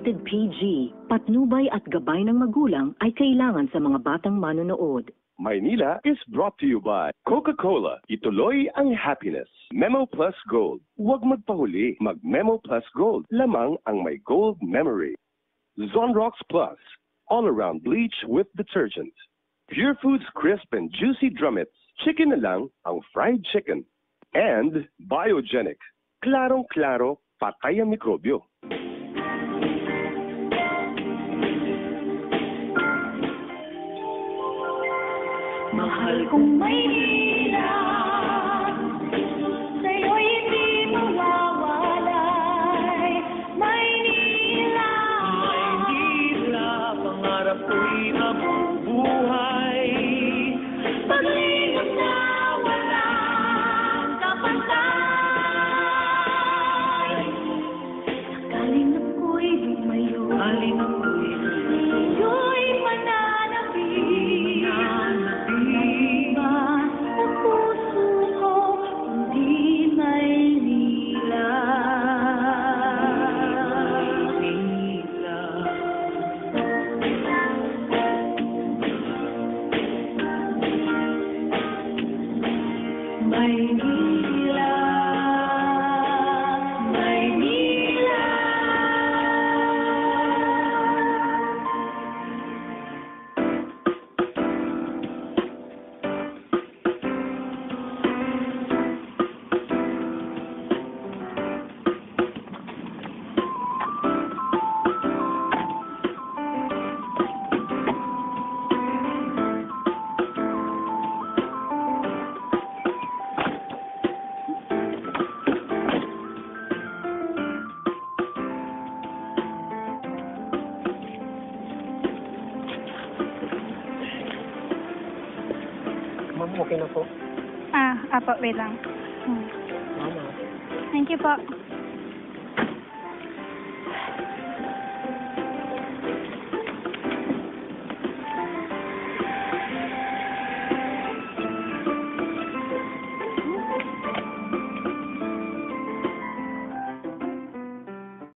Rated PG, patnubay at gabay ng magulang ay kailangan sa mga batang manonood. Maynila is brought to you by Coca-Cola. Ituloy ang happiness. Memo Plus Gold. Huwag magpahuli. Mag Memo Plus Gold. Lamang ang may gold memory. Zonrox Plus. All-around bleach with detergent. Pure Foods crisp and juicy drumettes. Chicken na lang ang fried chicken. And Biogenic. Klarong-klaro, patay ang mikrobyo. Mahal kong Maynila, sa'yo'y hindi mawawalay. Maynila, Maynila, pangarap ko'y mabubuhay. pag-libot na walang kapantay. Sakaling ako'y lumayo, Alin ako'y sa'yo'y mananapig. Sa puso ko, hindi Maynila. Maynila, Maynila. Ma'am, okay na po. Apo, wait lang. Mama. Thank you po.